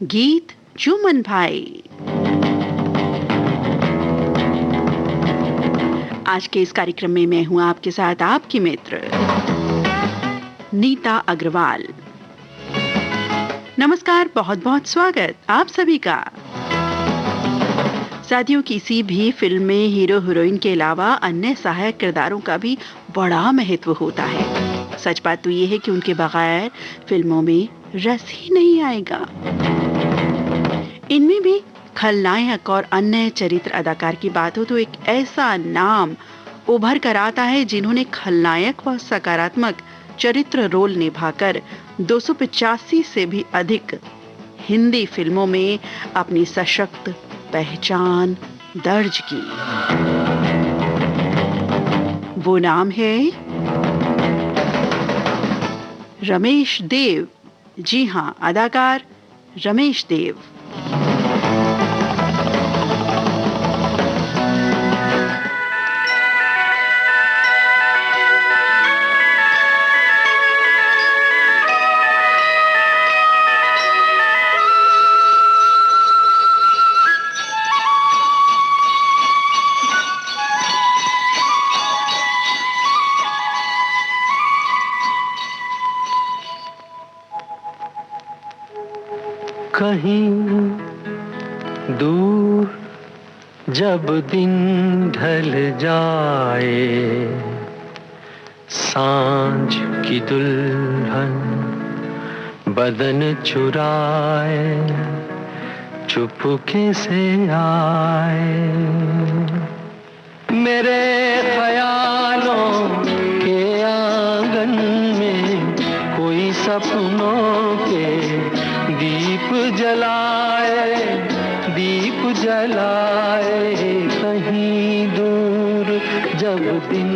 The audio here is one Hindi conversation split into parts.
गीत चुमन भाई। आज के इस कार्यक्रम में मैं हूं आपके साथ आपकी मित्र नीता अग्रवाल। नमस्कार, बहुत बहुत स्वागत आप सभी का। साथियों, किसी भी फिल्म में हीरो हीरोइन के अलावा अन्य सहायक किरदारों का भी बड़ा महत्व होता है। सच बात तो ये है कि उनके बगैर फिल्मों में रस ही नहीं आएगा। इनमें भी खलनायक और अन्य चरित्र अदाकार की बात हो तो एक ऐसा नाम उभर कर आता है जिन्होंने खलनायक व सकारात्मक चरित्र रोल निभाकर 285 से भी अधिक हिंदी फिल्मों में अपनी सशक्त पहचान दर्ज की। वो नाम है रमेश देव। जी हां, अदाकार रमेश देव। कहीं दूर जब दिन ढल जाए, सांझ की दुल्हन बदन चुराए चुपके से आए। मेरे ख्यालों के आंगन में कोई सपनों के दीप जलाए कहीं दूर जब दिन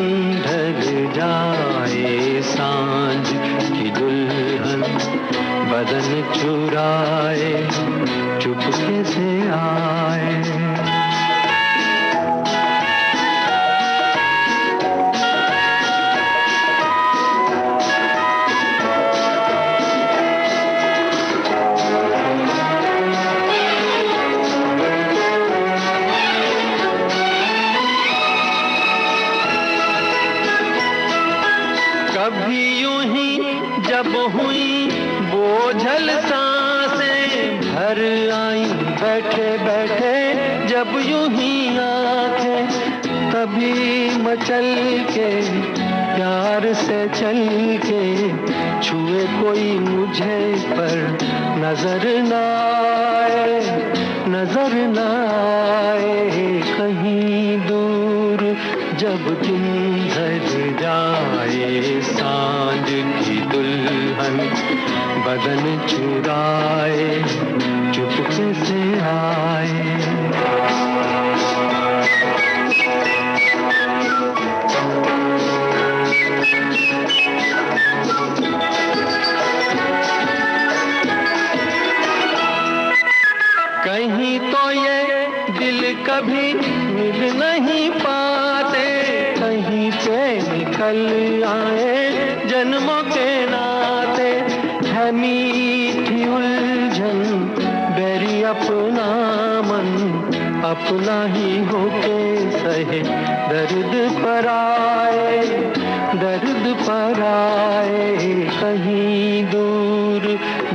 ढल जाए, सांझ की दुल्हन बदन चुराए चुपके से आए। कभी यूं ही जब हुई बोझल सांसें भर आई बैठे बैठे जब यूं ही आंखें, तभी मचल के प्यार से चल के छुए कोई मुझे पर नजर न आए कहीं दूर जब दिन ढल जाए, सांझ की दुल्हन बदन चुराए चुपके से आए। कहीं तो ये दिल कभी मिल नहीं पाते, कहीं से निकल आए जन्मों के नाते। है मीठी उलझन बेरी अपना मन, अपना ही होके सहे दर्द पर आए कहीं दूर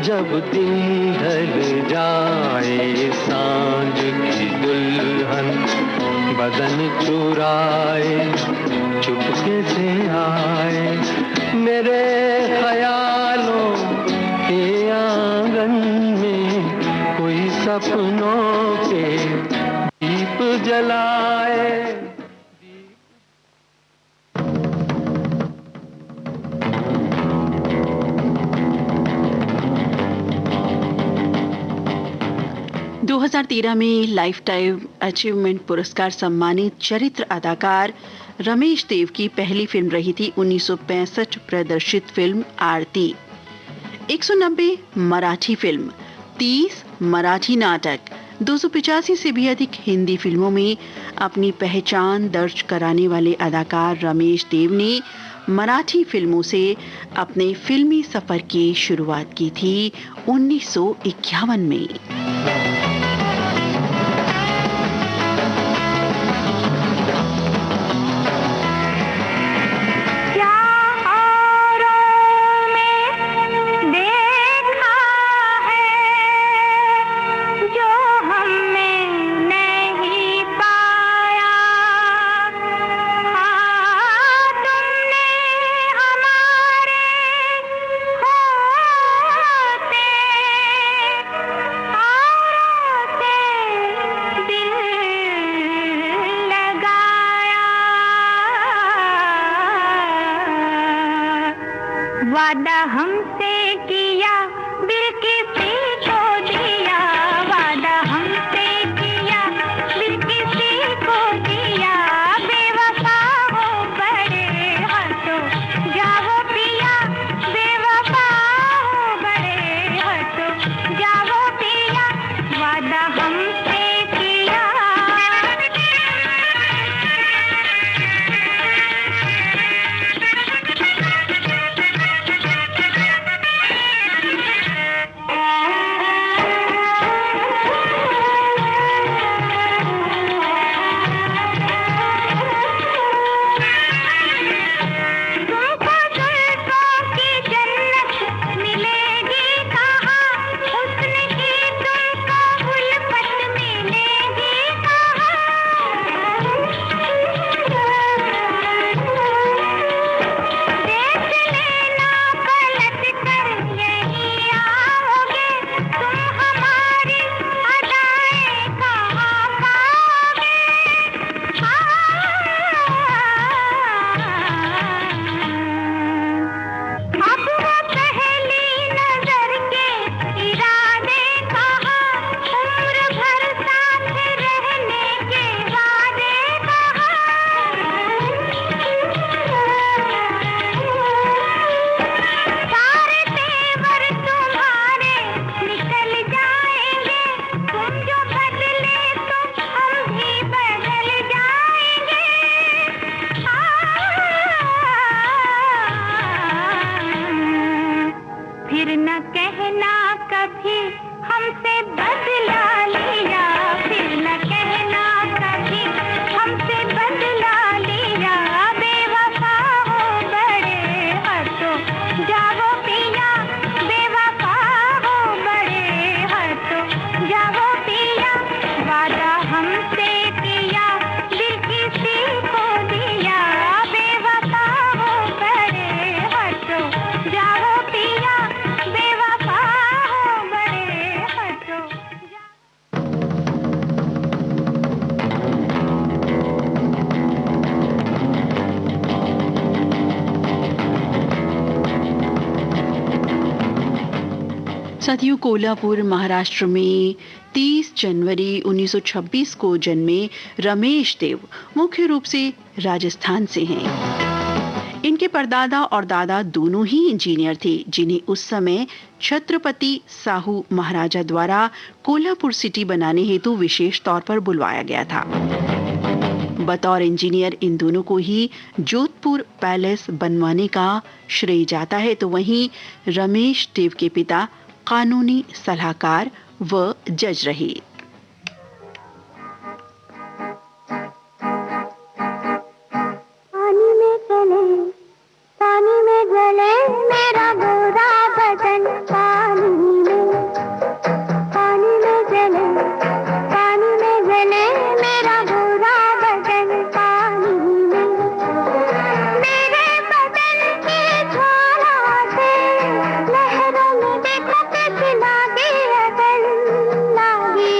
जब दिन ढल जाए, सांझ की दुल्हन बदन चुराए चुपके से आए। मेरे ख्यालों के आंगन में कोई सपनों के दीप जलाए। 2013 में लाइफ टाइम अचीवमेंट पुरस्कार सम्मानित चरित्र अदाकार रमेश देव की पहली फिल्म रही थी 1965 प्रदर्शित फिल्म आरती। 190 मराठी फिल्म, 30 मराठी नाटक, 285 से भी अधिक हिंदी फिल्मों में अपनी पहचान दर्ज कराने वाले अदाकार रमेश देव ने मराठी फिल्मों से अपने फिल्मी सफर की शुरुआत की थी 1951 में। वादा हमसे किया दिल किसी को दिया, वादा हमसे किया दिल किसी को दिया, बेवफा हो बड़े हंसो जाओ पिया, बेवफा हो बड़े हंसो जाओ पिया, वादा हमसे किया। फिर न कहना कभी हमसे बदला लिया, फिर न कहना कभी हमसे बदला लिया, बेवफा हो बड़े हंसो जाओ पिया, बेवफा हो बड़े हंसो जाओ पिया, वादा हमसे किया दिल किसी को दिया, बेवफा हो बड़े हंसो जाओ पिया, बेवफा हो बड़े हंसो साथियों, कोल्हापुर महाराष्ट्र में 30 जनवरी 1926 को जन्मे रमेश देव मुख्य रूप से राजस्थान से हैं। इनके परदादा और दादा दोनों ही इंजीनियर थे, जिन्हें उस समय छत्रपति साहू महाराजा द्वारा कोल्हापुर सिटी बनाने हेतु विशेष तौर पर बुलवाया गया था। बतौर इंजीनियर इन दोनों को ही जोधपुर पैलेस बनवाने का श्रेय जाता है, तो वहीं रमेश देव के पिता कानूनी सलाहकार व जज रहे। पानी में चले, पानी में जले मेरा गोरा बदन, पानी में जले, पानी में जले मेरा गोरा बदन, पानी में मेरे बदन की ज्वाला से लहरों में देखो कैसी लागी अदल, लागी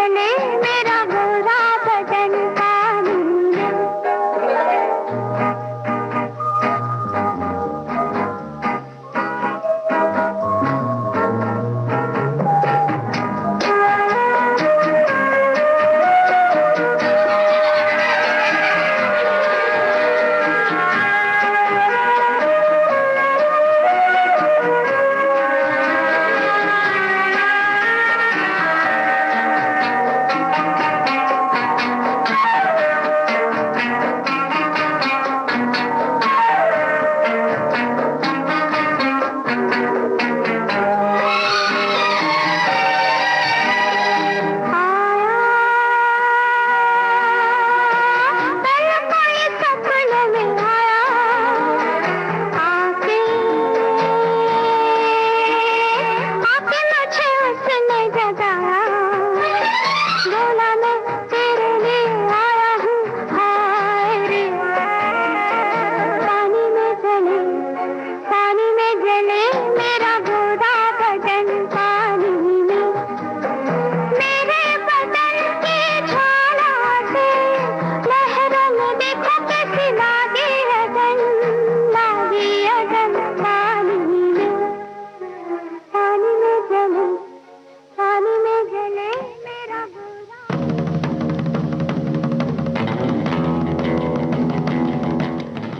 जले मेरा गोरा बदन पानी में।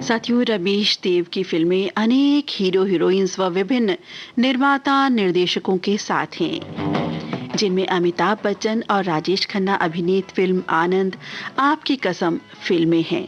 साथियों, रमेश देव की फिल्में अनेक हीरो हीरोइंस व विभिन्न निर्माता निर्देशकों के साथ हैं, जिनमें अमिताभ बच्चन और राजेश खन्ना अभिनीत फिल्म आनंद, आपकी कसम फिल्में हैं।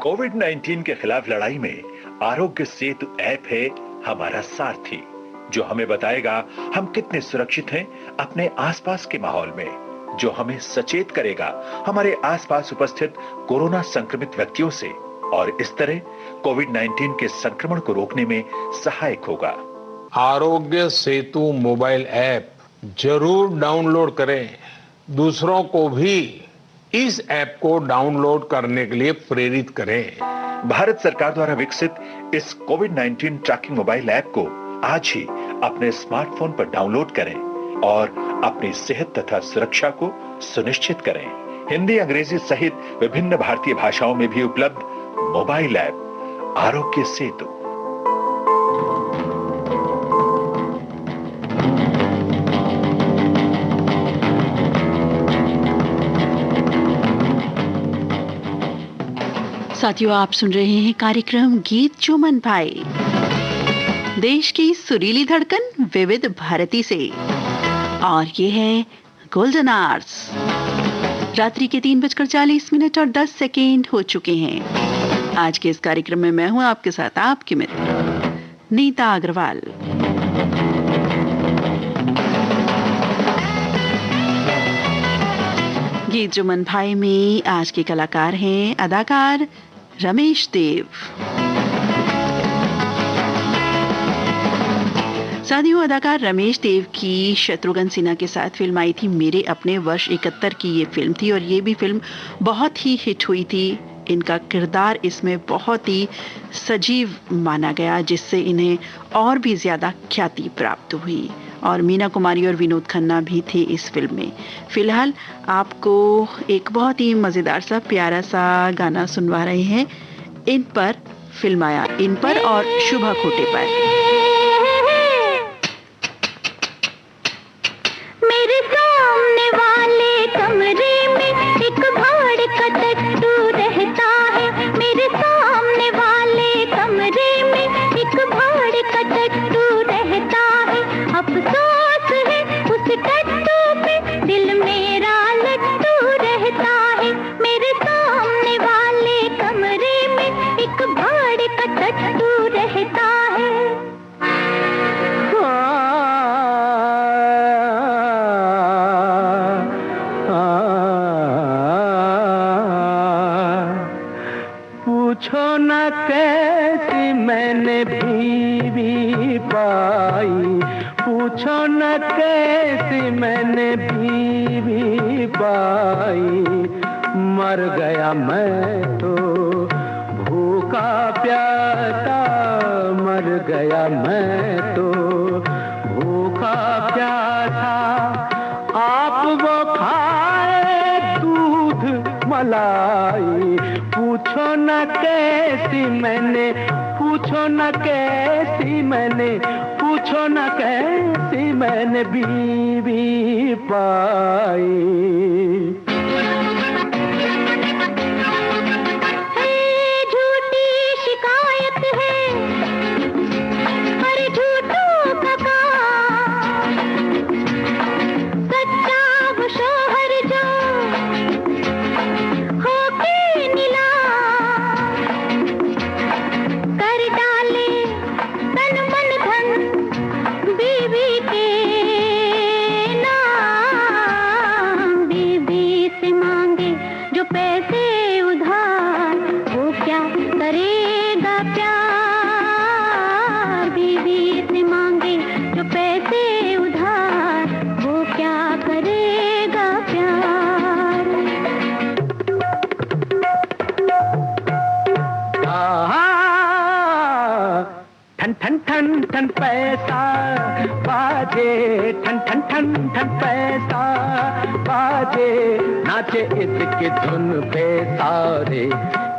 कोविड-19 के खिलाफ लड़ाई में आरोग्य सेतु ऐप है हमारा सारथी, जो हमें बताएगा हम कितने सुरक्षित हैं अपने आसपास के माहौल में, जो हमें सचेत करेगा हमारे आसपास उपस्थित कोरोना संक्रमित व्यक्तियों से और इस तरह कोविड-19 के संक्रमण को रोकने में सहायक होगा। आरोग्य सेतु मोबाइल ऐप जरूर डाउनलोड करें। दूसरों को भी इस ऐप को डाउनलोड करने के लिए प्रेरित करें। भारत सरकार द्वारा विकसित इस कोविड-19 ट्रैकिंग मोबाइल ऐप को आज ही अपने स्मार्टफोन पर डाउनलोड करें और अपनी सेहत तथा सुरक्षा को सुनिश्चित करें। हिंदी, अंग्रेजी सहित विभिन्न भारतीय भाषाओं में भी उपलब्ध मोबाइल ऐप आरोग्य सेतु। साथियों, आप सुन रहे हैं कार्यक्रम गीत चुमन भाई, देश की सुरीली धड़कन विविध भारती से, और ये है गोल्डन आवर्स। रात्रि के 3:40 और 10 सेकेंड हो चुके हैं। आज के इस कार्यक्रम में मैं हूं आपके साथ आपकी मित्र नीता अग्रवाल। गीत चुमन भाई में आज के कलाकार हैं अदाकार रमेश देव। साथियों, अदाकार रमेश देव की शत्रुघ्न सिन्हा के साथ फिल्म आई थी मेरे अपने, वर्ष 71 की ये फिल्म थी और ये भी फिल्म बहुत ही हिट हुई थी। इनका किरदार इसमें बहुत ही सजीव माना गया, जिससे इन्हें और भी ज्यादा ख्याति प्राप्त हुई। और मीना कुमारी और विनोद खन्ना भी थे इस फिल्म में। फिलहाल आपको एक बहुत ही मजेदार सा प्यारा सा गाना सुनवा रहे हैं। इन पर फिल्म आया, इन पर और शुभा खोटे पर। मेरे सामने वाले कमरे में एक भाड़ का टट्टू रहता है। मेरे सामने वाले कमरे में एक भाड़ का टट्टू रहता है। अफसोस है उस टट्टू पे, दिल मेरा लट्टू रहता है। मेरे सामने वाले कमरे में एक भाड़ का टट्टू रहता है। पूछो न कैसी मैंने बीवी पाई, पूछो न कैसी मैंने बीवी पाई। मर गया मैं तो भूखा प्यासा, मर गया मैं तो भूखा प्यासा। आप वो खाए दूध मलाई, पूछो न कैसी मैंने, पूछो न कैसी मैंने, पूछो न कैसी मैंने बीवी पाई। झूठी शिकायत है, अरे झूठों का काम। सच्चा वो शोहर जो होके नीलाम, कर डाले तन मन धन बीवी के नाम। बीवी से मांगे जो पैसे उधार, वो क्या करेगा प्यार। बीवी से मांगे जो पैसे उधार, वो क्या करेगा प्यार। ठन ठन ठन ठन पैसा बाजे, ठन ठन ठन ठन पैसा बाजे। नाचे इसके धुन पे सारे,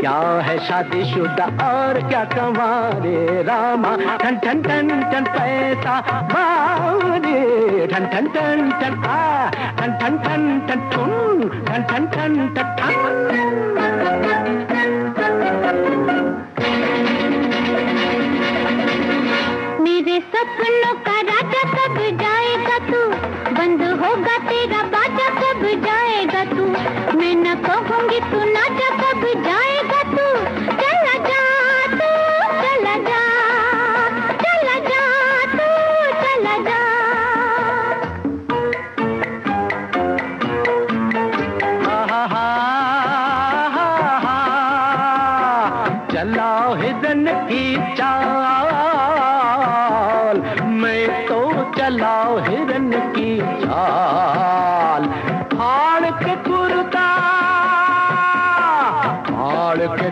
क्या है शादीशुदा और क्या कंवारे। रामा ठन ठन ठन ठन पैसा बाजे, ठन ठन ठन ठन आ, ठन ठन ठन ठन ठुन, ठन ठन ठन ठन। मेरे सपनों का राजा कब जाएगा तू, बंद होगा तेरा बाजा कब जाएगा तू। मैं न कहूँगी तू ना जा, कब जाएगा तू। हिरन की चाल, मैं तो चला हिरन की चाल। फाड़ के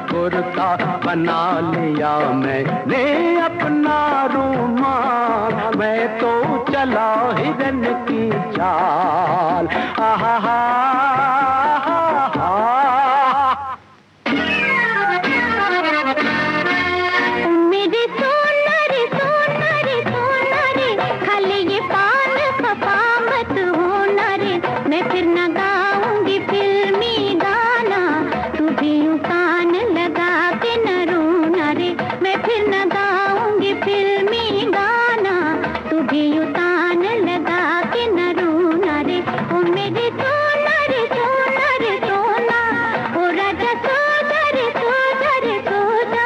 कुर्ता बना लिया मैंने अपना रूमाल, मैं तो चला हिरन की चाल। आहा हा मेरे सोना रे सोना रे सोना रे, खाली ये पान खपा मत होना रे। मैं फिर न गाऊंगी फिल्मी गाना, तू भी यूं कान लगा के न रोना रे। मैं फिर न गाऊंगी फिल्मी गाना, तू भी यूं कान लगा के न रोना रे। ओ मेरे सोना रे सोना रे सोना, ओ राजा सोना रे सोना रे सोना।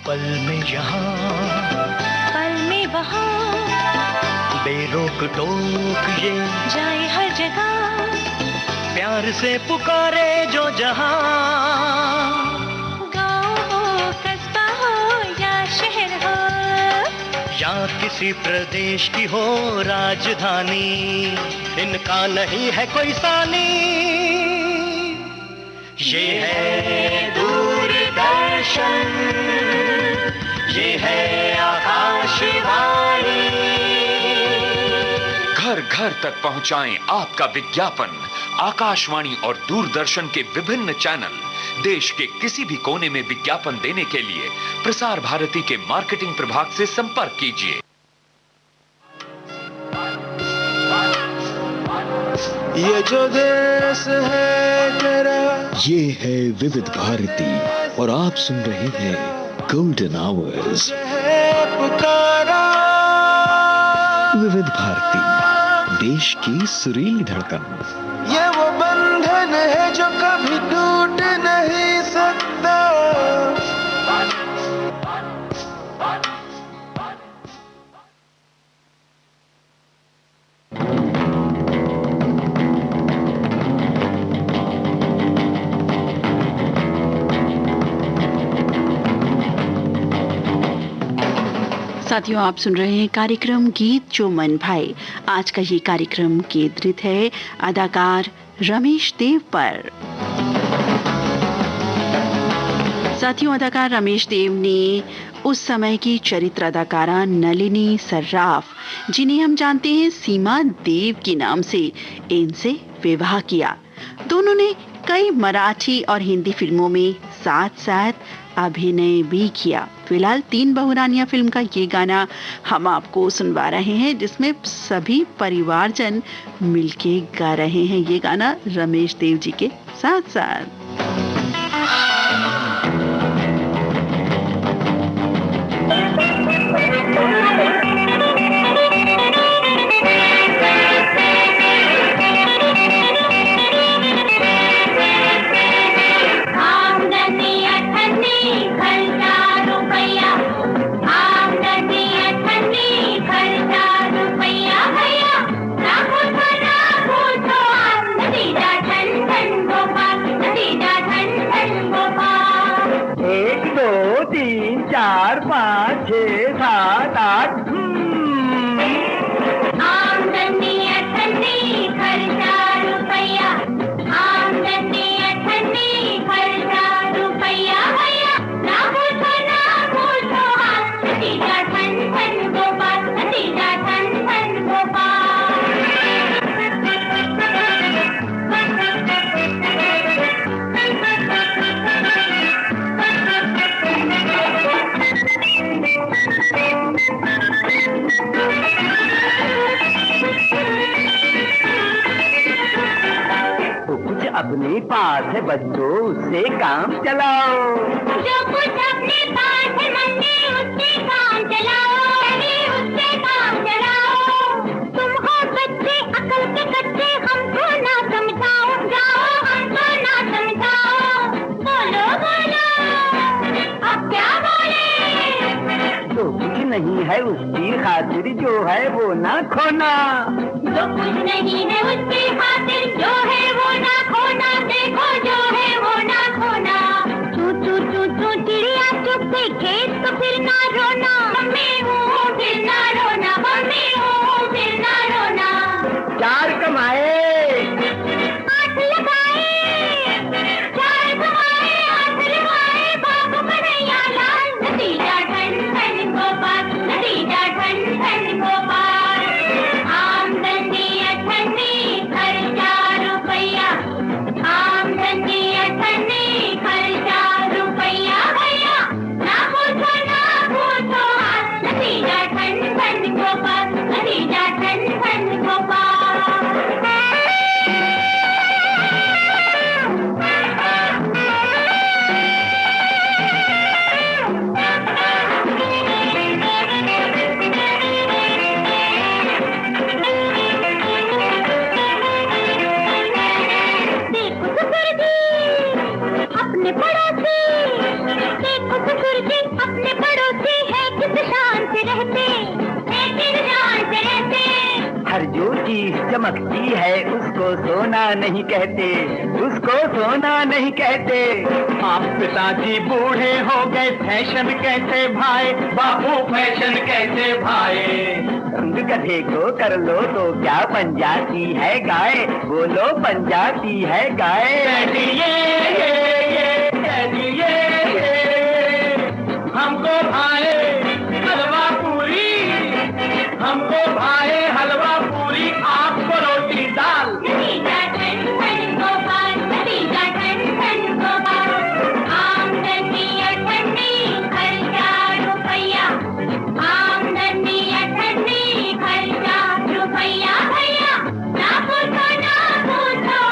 पल में यहाँ पल में वहाँ, बेरोक टोक ये जाए हर जगह। प्यार से पुकारे जो जहाँ, गाँव हो कस्बा हो या शहर हो, या किसी प्रदेश की हो राजधानी, इनका नहीं है कोई सानी। ये है दूरदर्शन, ये है आकाशवाणी। घर घर तक पहुंचाएं आपका विज्ञापन। आकाशवाणी और दूरदर्शन के विभिन्न चैनल देश के किसी भी कोने में विज्ञापन देने के लिए प्रसार भारती के मार्केटिंग प्रभाग से संपर्क कीजिए। ये जो देश है तेरा, ये है विविध भारती और आप सुन रहे हैं गोल्डन आवर्स। पुकारा विविध भारती, देश की सुरीली धड़कन। ये वो बंधन है जो कभी टूट नहीं सकता। साथियों, आप सुन रहे हैं कार्यक्रम गीत जो मन भाए। आज का ये कार्यक्रम केंद्रित है अदाकार रमेश देव पर। साथियों, अदाकार रमेश देव ने उस समय की चरित्र अदाकारा नलिनी सर्राफ, जिन्हें हम जानते हैं सीमा देव के नाम से, इनसे विवाह किया। दोनों ने कई मराठी और हिंदी फिल्मों में साथ साथ अभिनय भी किया। फिलहाल 3 बहुरानियां फिल्म का ये गाना हम आपको सुनवा रहे हैं, जिसमें सभी परिवारजन मिलके गा रहे हैं ये गाना रमेश देव जी के साथ साथ। अपने पास है बच्चों, उससे काम चलाओ। जो कुछ अपने पास है मन्ने, उससे काम चलाओ, उससे काम चलाओ। तुम हो बच्चे अकल के कच्चे, हमको ना समझाओ, जाओ हमको ना समझाओ। बोलो बोलो अब क्या बोले। तो कुछ नहीं है है उसकी खातिर जो है वो ना खोना। जो कुछ नहीं है उसकी खातिर जो है वो ना खोना, देखो जो है वो ना खोना। चू चू चू चू चिड़िया चुप से खेत तो फिर ना रोना, मम्मी हूँ फिर ना रोना, मम्मी हूँ फिर ना रोना। 4 कमाए 8 लगाए, 4 कमाए 8 लगाए, बाबू कन्हैया लाल, नतीजा ठन ठन गोपाल, नतीजा ठन ठन गोपाल। आमदनी अठन्नी खर्चा रुपया, आमदनी अठन्नी खर्चा रुपया, भैया ना पूछो हाथ, नतीजा ठन ठन गोपाल, नतीजा ठन ठन गोपाल। अपने पड़ोसी, देखो ससुर जी अपने पड़ोसी है किस शान से रहते, है किस शान से रहते। हर जो चीज चमकती है उसको सोना नहीं कहते, उसको सोना नहीं कहते। आप पिताजी बूढ़े हो गए फैशन कैसे भाई, बापू फैशन कैसे भाई। रंग गधे को कर लो तो क्या बन जाती है गाय, बोलो बन जाती है गाय। हमको भाए हलवा पूरी, हमको भाए हलवा पूरी, आपको रोटी दाल। नतीजा ठन ठन गोपाल, नतीजा ठन ठन गोपाल। आमदनी अठन्नी खर्चा रुपया, आमदनी अठन्नी खर्चा रुपया, भैया ना पूछो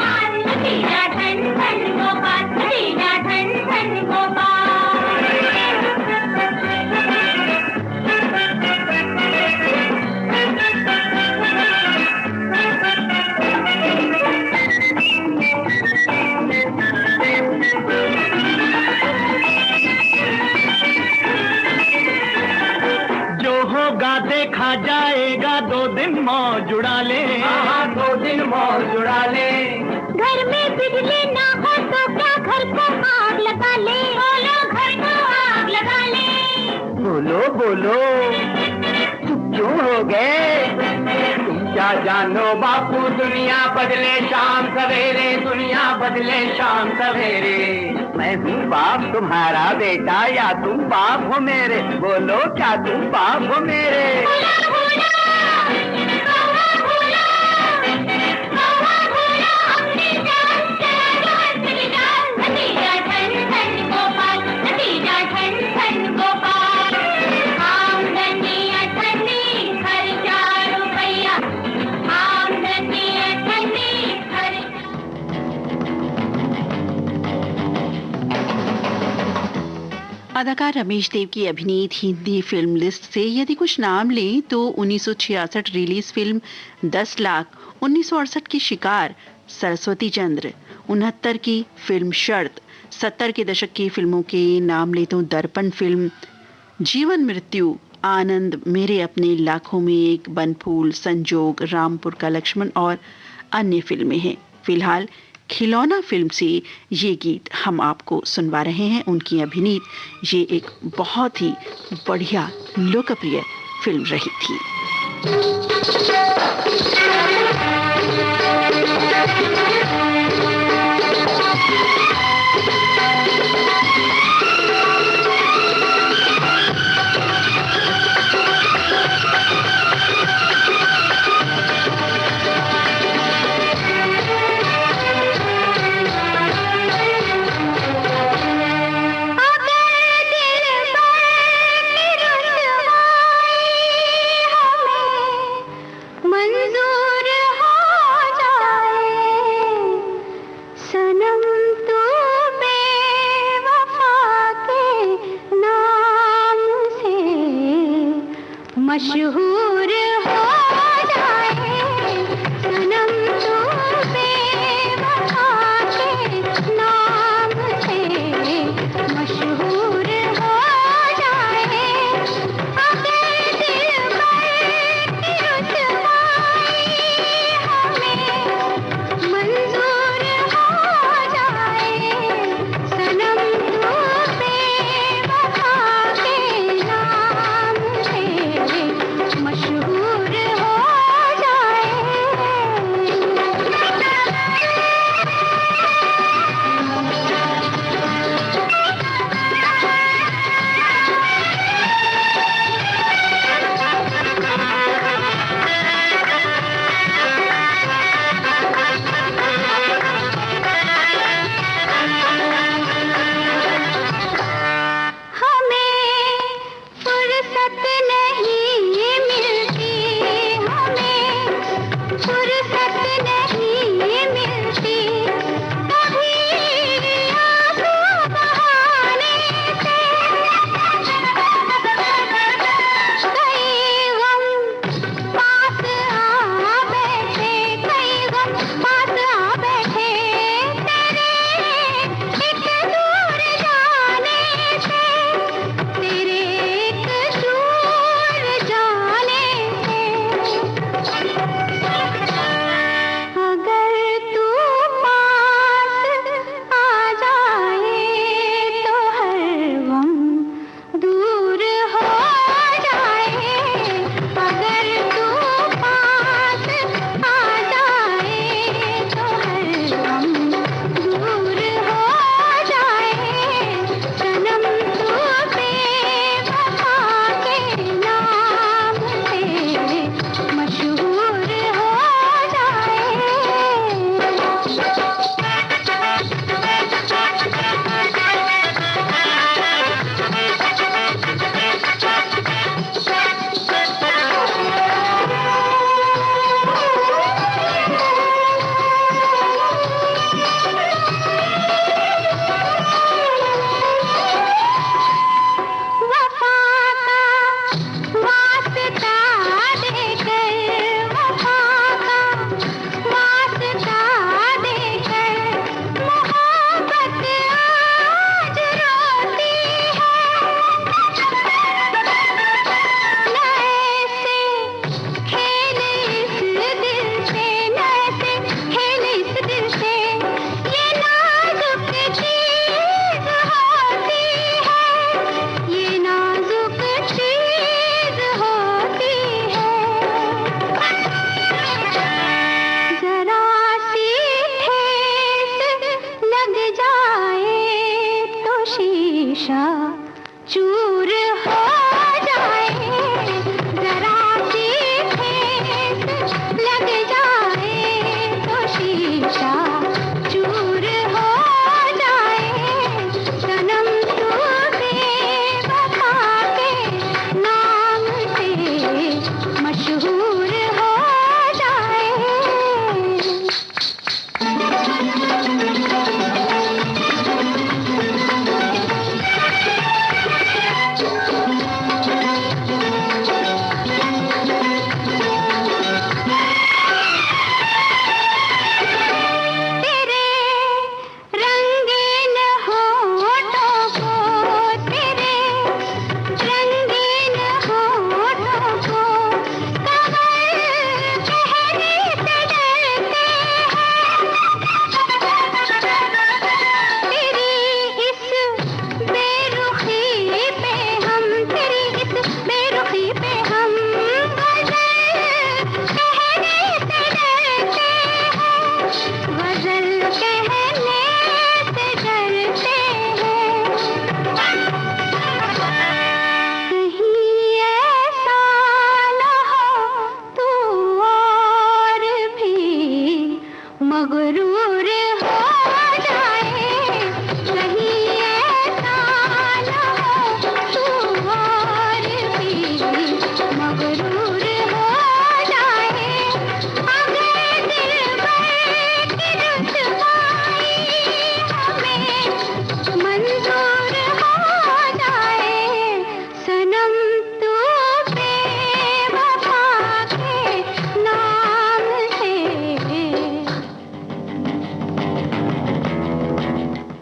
हाथ, नतीजा ठन ठन गोपाल, नतीजा ठन ठन गोपाल। जो होगा देखा जाएगा, 2 दिन मौज उड़ा ले, 2 दिन मौज उड़ा ले। घर में बिजली ना हो तो क्या घर को आग लगा ले, बोलो घर को आग लगा ले। बोलो बोलो चुप क्यों हो गए, तुम क्या जानो बापू, दुनिया बदले शाम सवेरे, दुनिया बदले शाम सवेरे। मैं हूँ बाप तुम्हारा बेटा या तुम बाप हो मेरे, बोलो क्या तुम बाप हो मेरे। नतीजा ठन ठन गोपाल, नतीजा ठन ठन गोपाल। आमदनी अठन्नी खर्चा रुपया, आमदनी अठन्नी खर्चा। अदाकार रमेश देव की अभिनीत हिंदी फिल्म लिस्ट से यदि कुछ नाम लें तो 1966 रिलीज फिल्म 10 लाख, 1968 की शिकार, सरस्वती चंद्र, 69 की फिल्म शर्त, 70 के दशक की फिल्मों के नाम ले तो दर्पण फिल्म, जीवन मृत्यु, आनंद, मेरे अपने, लाखों में एक, बनफूल, संजोग, रामपुर का लक्ष्मण और अन्य फिल्में हैं। फिलहाल खिलौना फिल्म से ये गीत हम आपको सुनवा रहे हैं। उनकी अभिनीत ये एक बहुत ही बढ़िया लोकप्रिय फिल्म रही थी। मशहूर हो जाए सनम तू बेवफा के नाम से, मशहूर हो जाए अगर दिल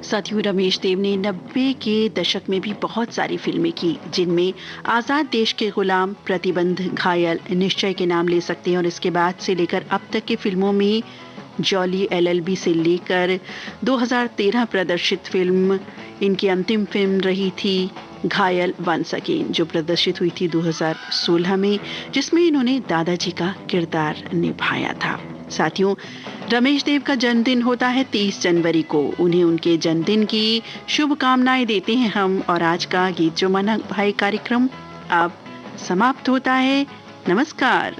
साथियों, रमेश देव ने 90 के दशक में भी बहुत सारी फिल्में की, जिनमें आजाद देश के गुलाम, प्रतिबंध, घायल, निश्चय के नाम ले सकते हैं। और इसके बाद से लेकर अब तक की फिल्मों में जॉली LLB से लेकर 2013 प्रदर्शित फिल्म इनकी अंतिम फिल्म रही थी घायल वंस अगेन, जो प्रदर्शित हुई थी 2016 में, जिसमें इन्होंने दादाजी का किरदार निभाया था। साथियों, रमेश देव का जन्मदिन होता है 30 जनवरी को। उन्हें उनके जन्मदिन की शुभकामनाएं देते हैं हम। और आज का गीत जो मना भाई कार्यक्रम अब समाप्त होता है। नमस्कार।